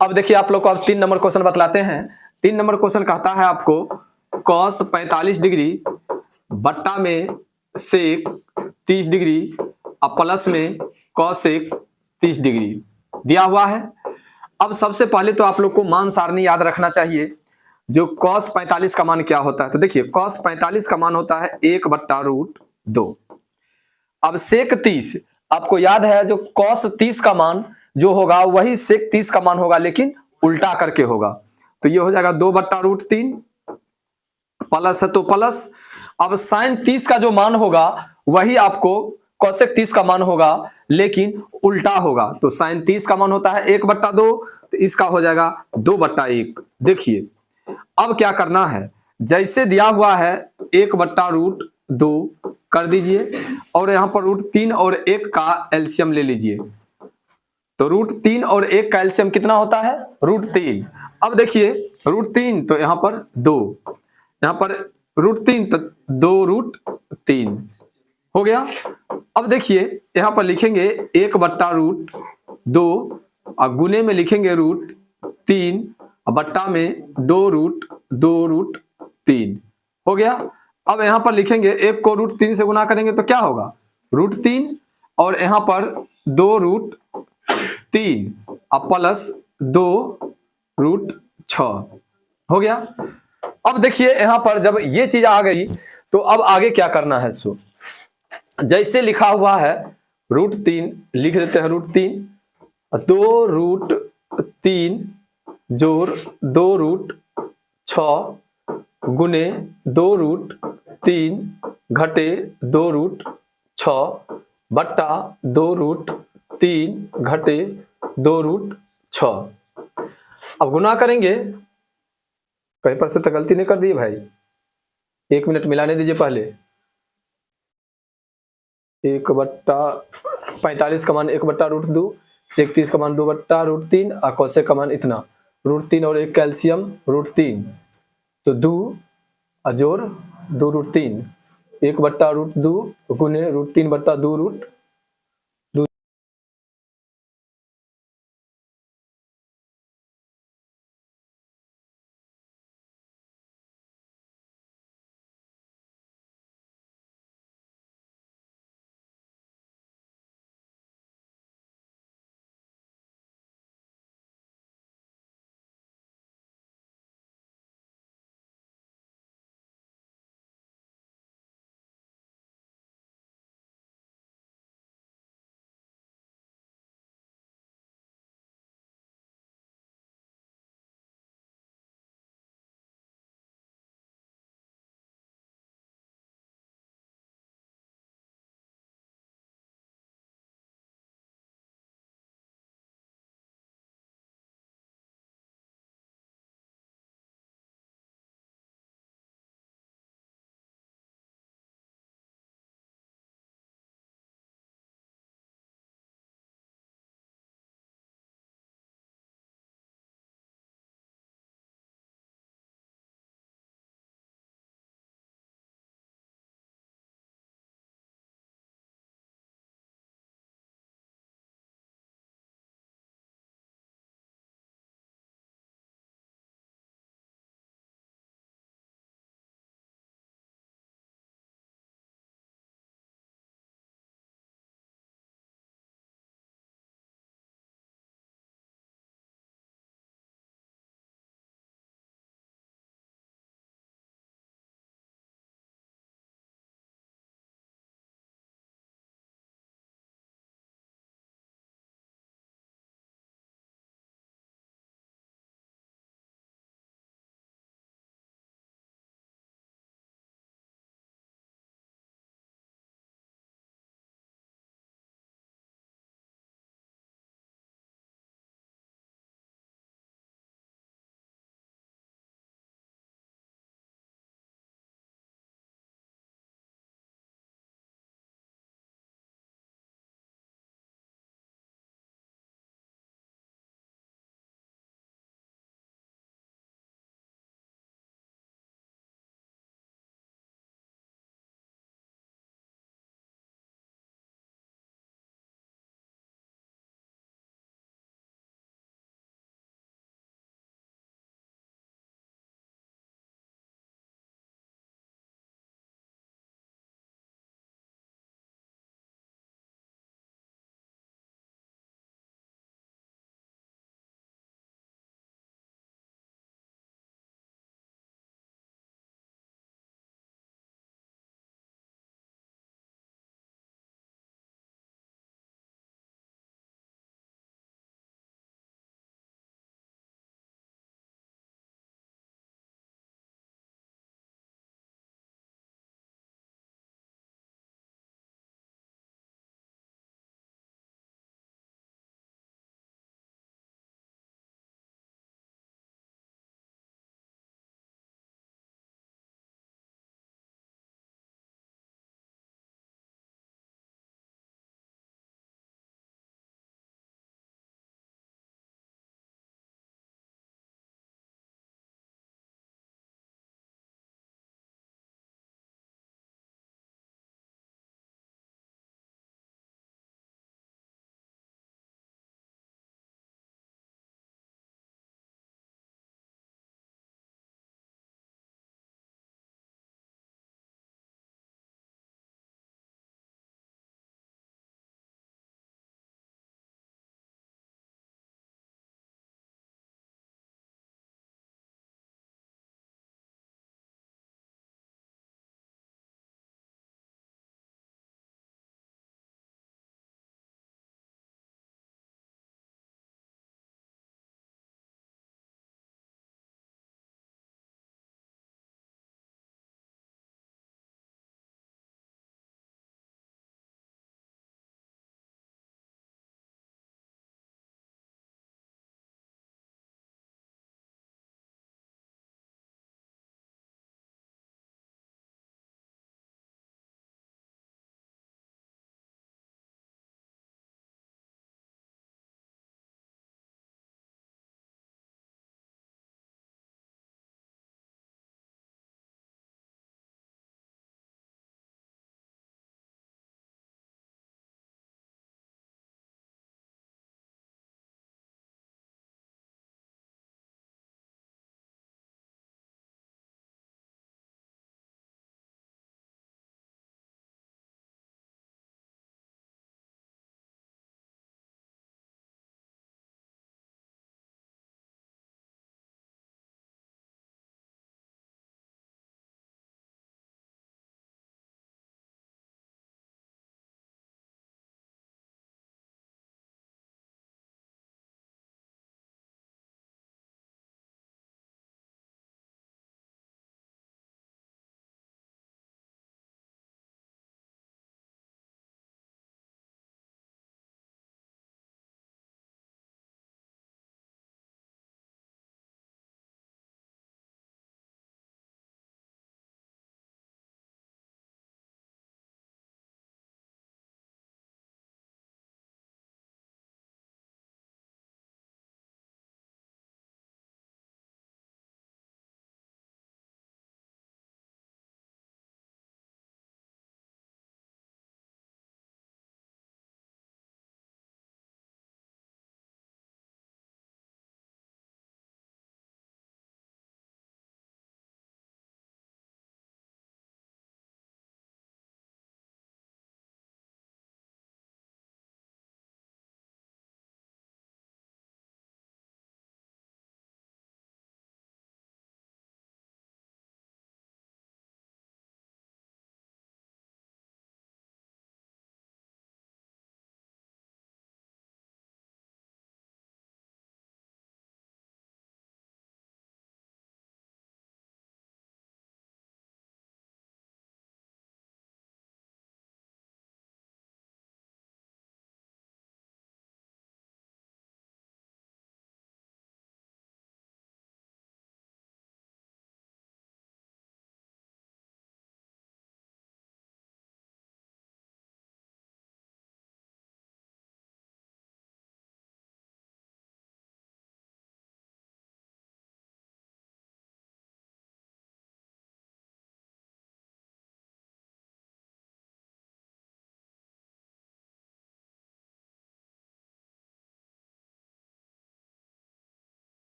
अब देखिए आप लोग को अब 3 नंबर क्वेश्चन बतलाते हैं। 3 नंबर क्वेश्चन कहता है आपको कॉस 45 डिग्री बट्टा में सेक 30 डिग्री और प्लस में कॉसेक 30 डिग्री दिया हुआ है। अब सबसे पहले तो आप लोग को मान सारणी याद रखना चाहिए। जो कॉस 45 का मान क्या होता है, तो देखिए कॉस 45 का मान होता है 1/√2। अब सेक 30 आपको याद है, जो कॉस 30 का मान जो होगा वही सेक 30 का मान होगा, लेकिन उल्टा करके होगा। तो ये हो जाएगा 2/√3 प्लस है तो प्लस। अब साइन 30 का जो मान होगा वही आपको कॉसेक 30 का मान होगा, लेकिन उल्टा होगा। तो साइन 30 का मान होता है 1/2, तो इसका हो जाएगा 2/1। देखिए अब क्या करना है, जैसे दिया हुआ है 1/√2 कर दीजिए और यहां पर √3 और 1 का एलसीएम ले लीजिए। तो √3 और 1 का एलसीएम कितना होता है, √3। अब देखिए √3 तो यहां पर 2, यहां पर √3 तो 2√3 हो गया। अब देखिए यहां पर लिखेंगे 1/√2 और गुने में लिखेंगे √3 और बट्टा में 2√2√3 हो गया। अब यहां पर लिखेंगे 1 को √3 से गुना करेंगे तो क्या होगा, √3 और यहां पर 2√3 और प्लस 2√6 हो गया। अब देखिए यहां पर जब ये चीज आ गई तो अब आगे क्या करना है। सो जैसे लिखा हुआ है √3 लिख देते हैं, √3 2√3 जोड़ 2√6 गुने 2√3 घटे 2√6 बट्टा 2√3 घटे 2√6। अब गुना करेंगे, कहीं पर से तो गलती नहीं कर दी भाई, 1 मिनट मिलाने दीजिए पहले। 1/45 का मान 1/√2, सेक 30 का मान 2/√3 और कॉसेक का मान इतना, √3 और 1 कैल्शियम √3 तो 2 जोड़ 2√3 1/√2 गुने √3/2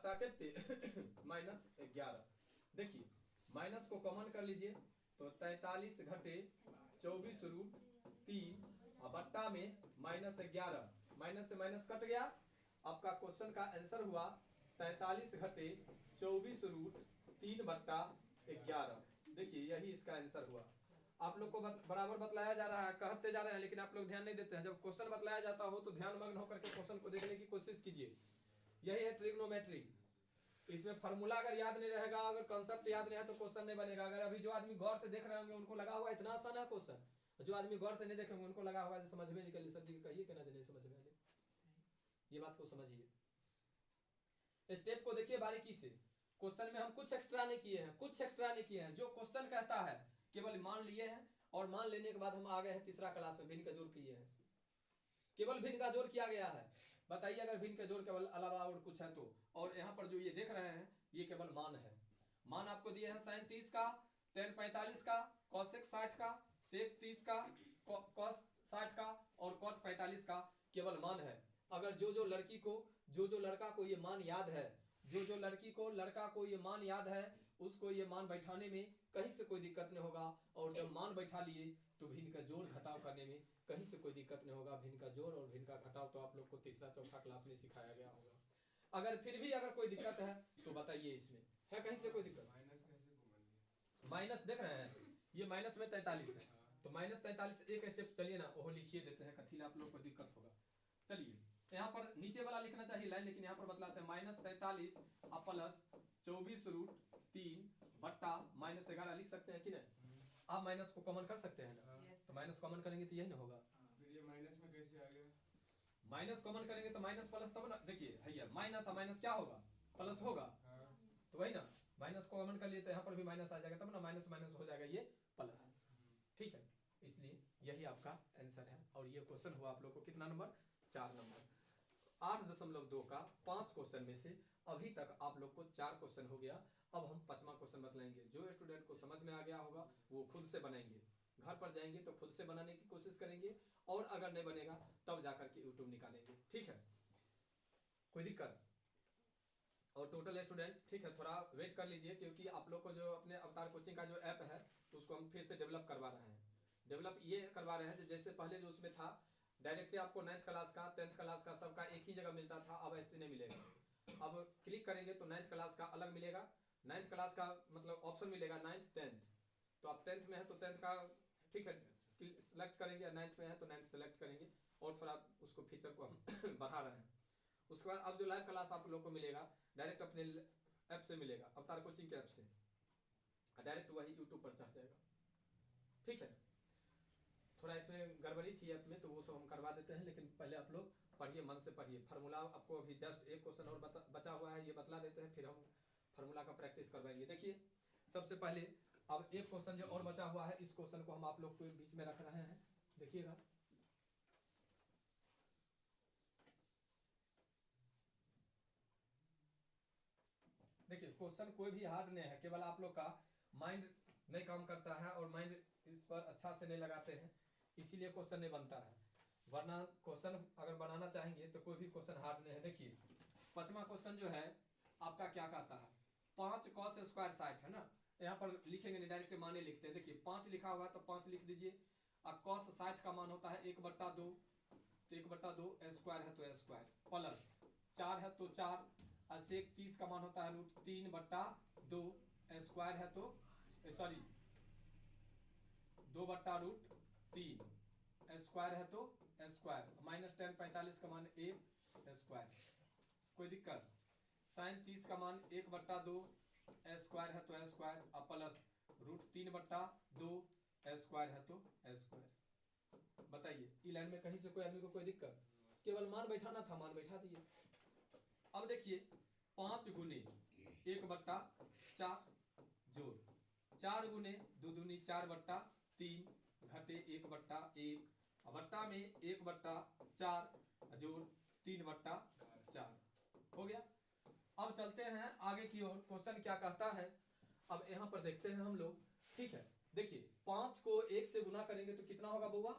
बट्टा कितने -11। देखिए माइनस को कॉमन कर लीजिए तो 43 घटे 24√3 और बट्टा में -11, माइनस से माइनस कट गया। आपका क्वेश्चन का आंसर हुआ 43 घटे 24√3 बट्टा 11। देखिए यही इसका आंसर हुआ। आप लोग को बराबर बतलाया जा रहा है, कहते जा रहे हैं, लेकिन आप लोग ध्यान नहीं देते हैं। जब क्वेश्चन बतलाया जाता हो तो ध्यान मग्न होकर के क्वेश्चन को देखने की कोशिश कीजिए। यही है ट्रिग्नोमेट्री। इसमें फार्मूला अगर याद नहीं रहेगा, अगर कॉन्सेप्ट याद नहीं है तो क्वेश्चन नहीं बनेगा। अगर अभी जो आदमी गौर से देख रहे होंगे उनको लगा हुआ इतना आसान है क्वेश्चन, जो आदमी गौर से नहीं देखेंगे उनको लगा हुआ समझ में निकल। सर जी कहिए कि नहीं समझ में आए, ये बात को समझिए। स्टेप को देखिए बारीकी से। क्वेश्चन में हम कुछ एक्स्ट्रा नहीं किए हैं, कुछ एक्स्ट्रा नहीं किए हैं। जो क्वेश्चन कहता है केवल मान लिए हैं, और मान लेने के बाद हम आ गए हैं तीसरा क्लास में भिन्न का जोड़ किए हैं। केवल भिन्न का जोड़ किया गया है। बताइए अगर भिन्न का जोड़ केवल अलावा और कुछ है तो। और यहाँ पर जो ये देख रहे हैं ये केवल मान है। मान आपको दिए हैं sin 30 का, tan 45 का, cosec 60 का, sec 30 का, cos 60 का और cot 45 का केवल मान है। अगर जो लड़की को जो लड़का को ये मान याद है, जो लड़की को लड़का को ये मान याद है, उसको ये मान बैठाने में कहीं से कोई दिक्कत नहीं होगा। और जब मान बैठा लिए तो भिन्न का जोड़ घटाव करने में कहीं से कोई दिक्कत नहीं होगा। भिन्न का जोड़ और भिन्न का घटाव तो आप लोग को तीसरा चौथा क्लास में सिखाया गया होगा। अगर फिर भी अगर कोई दिक्कत है तो बताइए, इसमें है कहीं से कोई दिक्कत? माइनस देख रहे हैं, ये माइनस में 43 है, तो -43 एक स्टेप चलिए ना वो लिखिए देते हैं, कथी आप लोग को दिक्कत होगा। चलिए यहाँ पर नीचे वाला लिखना चाहिए लाइन, लेकिन यहाँ पर बतलाते हैं -43 प्लस 24√3 बट्टा -11 लिख सकते हैं कि नहीं? आप माइनस को कॉमन कर सकते हैं ना? तो माइनस कॉमन करेंगे तो यही ना होगा। फिर ये माइनस में कैसे आ गया? माइनस कॉमन करेंगे तो माइनस प्लस तब ना। देखिए भैया माइनस माइनस क्या होगा? प्लस होगा। तो वही ना, माइनस को कॉमन कर लिए तो यहाँ पर भी माइनस आ जाएगा, तब ना माइनस माइनस हो जाएगा ये प्लस। ठीक है, इसलिए यही आपका आंसर है। और ये क्वेश्चन हुआ आप लोग को कितना नंबर? 4 नंबर। 8.2 का 5 क्वेश्चन में से अभी तक आप लोग को 4 क्वेश्चन हो गया। अब हम 5वां क्वेश्चन बतलाएंगे। जो स्टूडेंट को समझ में आ गया होगा वो खुद से बनाएंगे, घर पर जाएंगे तो खुद से बनाने की कोशिश करेंगे, और अगर नहीं बनेगा तब जाकर के यूट्यूब निकालेंगे। ठीक है, कोई दिक्कत? और टोटल स्टूडेंट ठीक है, थोड़ा वेट कर लीजिए, क्योंकि आप लोग को जो अपने अवतार कोचिंग का जो ऐप है तो उसको हम फिर से डेवलप करवा रहे हैं। डेवलप ये करवा रहे हैं जो जैसे पहले जो उसमें था डायरेक्टली आपको 9th क्लास का 10th क्लास का सबका एक ही जगह मिलता था, अब ऐसे नहीं मिलेगा। अब क्लिक करेंगे तो 9th क्लास का अलग मिलेगा, 9th क्लास का मतलब ऑप्शन मिलेगा 9th 10th। तो आप 10th में है तो 10th का ठीक है सेलेक्ट करेंगे, 9th में है तो 9th सेलेक्ट करेंगे, और थोड़ा उसको फीचर को हम बढ़ा रहे हैं। उसके बाद अब जो लाइव क्लास आप लोग को मिलेगा डायरेक्ट अपने ऐप से मिलेगा, अवतार कोचिंग के ऐप से, डायरेक्ट वही यूट्यूब पर चढ़ जाएगा। ठीक है, थोड़ा इसमें गड़बड़ी थी ऐप में तो वो सब हम करवा देते हैं, लेकिन पहले आप लोग पढ़िए, मन से पढ़िए। फार्मूला आपको अभी जस्ट एक क्वेश्चन और बचा हुआ है, ये बतला देते हैं, फिर हम फार्मूला का प्रैक्टिस करवाएंगे। देखिए सबसे पहले अब एक क्वेश्चन जो और बचा हुआ है, इस क्वेश्चन को हम आप लोग को बीच में रख रहे हैं, देखिएगा। देखिए क्वेश्चन कोई भी हार्ड नहीं है, केवल आप लोग का माइंड नहीं काम करता है और माइंड इस पर अच्छा से नहीं लगाते हैं, इसीलिए क्वेश्चन नहीं बनता है। वरना क्वेश्चन अगर बनाना चाहेंगे तो कोई भी क्वेश्चन हार्ड नहीं है। देखिए 5वां क्वेश्चन जो है आपका क्या कहता है, 5 cos स्क्वायर 60 है ना, यहाँ पर लिखेंगे नहीं, डायरेक्ट माने लिखते हैं। देखिए 5 लिखा हुआ है तो 5 लिख दीजिए, और cos 60 का मान होता है 1/2, तो 1/2 स्क्वायर है तो स्क्वायर, प्लस 4 है तो 4, और sec 30 का मान होता है √3/2, स्क्वायर है तो सॉरी 2/√3, स्क्वायर है तो स्क्वायर, -tan 45 का मान 1 स्क्वायर। कोई दिक्कत? sin 30 का मान 1/2 स्क्वायर है तो स्क्वायर, और प्लस √3/2 स्क्वायर है तो स्क्वायर। बताइए ई लाइन में कहीं से कोई आदमी को कोई दिक्कत? केवल मान बैठाना था, मान बैठा दिए। अब देखिए 5 गुने 1/4 जोड़ 4 गुने 2 दूनी 4/3 घटे 1/1, बट्टा में 1/4 जोड़ 3/4 हो गया। अब चलते हैं आगे की ओर, क्वेश्चन क्या कहता है अब यहाँ पर देखते हैं हम लोग। ठीक है, देखिए 5 को 1 से गुना करेंगे तो कितना होगा बउआ?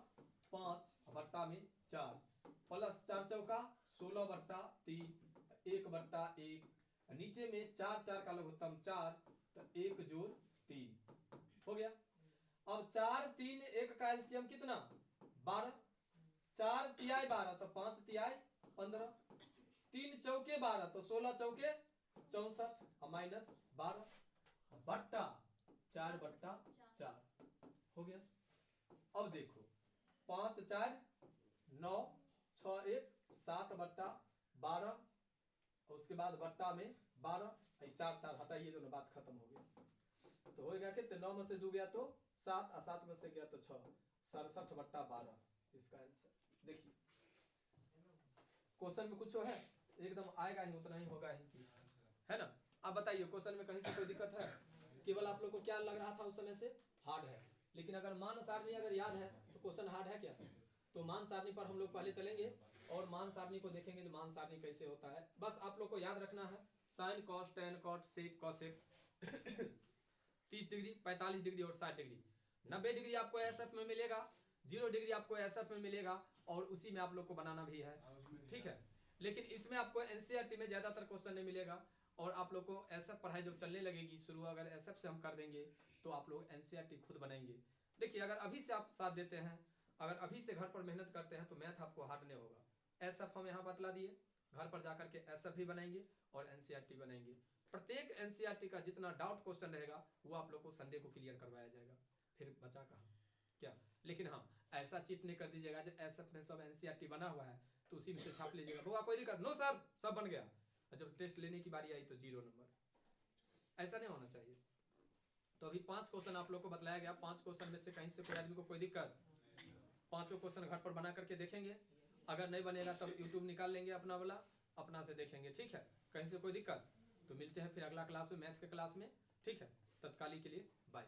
5/4 प्लस 4 चौका 16/3, 1/1 नीचे में 4 4 का लघुत्तम 4, तो 1 जोड़ 3 हो गया। अब 4 3 1 का एलसीएम कितना 12, 4 तिहाई 12 तो 5 तिहाई 15, 3 चौके 12 तो 16 चौके 64 माइनस 12 बट्टा 4 बट्टा 4 हो गया। अब देखो 5 4 9 6 1 7 बट्टा 12 और उसके बाद बट्टा में 12 4 4 हटाइए दोनों, बात खत्म हो गया। तो हो गया कितने 9 में से 2 गया तो 7 और 7 में से गया तो 6, 67 बट्टा 12 इसका आंसर। देखिए क्वेश्चन में कुछ है एकदम आएगा ही, उतना ही होगा ही, है ना। अब बताइए क्वेश्चन में कहीं से कोई दिक्कत है? केवल आप लोग को क्या लग रहा था उस समय से हार्ड है, लेकिन अगर मान सारणी अगर याद है तो क्वेश्चन हार्ड है क्या? तो मान सारणी पर हम लोग पहले चलेंगे और मान सारणी को देखेंगे तो मान सारणी कैसे होता है। बस आप लोग को याद रखना है sine cos tan cot sec cosec 30 degree 45 degree और 60 डिग्री। 90 डिग्री आपको एसएफ में मिलेगा, 0 डिग्री आपको एसएफ में मिलेगा और उसी में आप लोग को बनाना भी है, ठीक है। लेकिन इसमें आपको एनसीईआरटी में ज्यादातर क्वेश्चन नहीं मिलेगा और आप लोग को एसएफ पढ़ाई जब चलने लगेगी शुरू, अगर एसएफ से हम कर देंगे तो आप लोग एनसीईआरटी खुद बनाएंगे। देखिए अगर अभी से आप साथ देते हैं, अगर अभी से घर पर मेहनत करते हैं तो मैथ आपको हार्ड नहीं होगा। एसएफ हम यहाँ बतला दिए, घर पर जाकर के एसएफ भी बनाएंगे और एनसीईआरटी बनाएंगे। प्रत्येक एनसीईआरटी का जितना डाउट क्वेश्चन रहेगा वो आप लोग को संडे को क्लियर करवाया जाएगा, फिर बचा कहाँ क्या। लेकिन हाँ ऐसा चीट नहीं कर दीजिएगा जो एसएफ में सब एनसीईआरटी बना हुआ है तो उसी में से छाप लीजिएगा, बुआ कोई दिक्कत नो सर सब बन गया, जब टेस्ट लेने की बारी आई तो 0 नंबर, ऐसा नहीं होना चाहिए। तो अभी 5 क्वेश्चन आप लोग को बताया गया, 5 क्वेश्चन में से कहीं से कोई आदमी को कोई दिक्कत, 5 क्वेश्चन घर पर बना करके देखेंगे, अगर नहीं बनेगा तब यूट्यूब निकाल लेंगे अपना वाला, अपना से देखेंगे, ठीक है। कहीं से कोई दिक्कत तो मिलते हैं फिर अगला क्लास में मैथ के क्लास में, ठीक है। तत्काली के लिए बाय।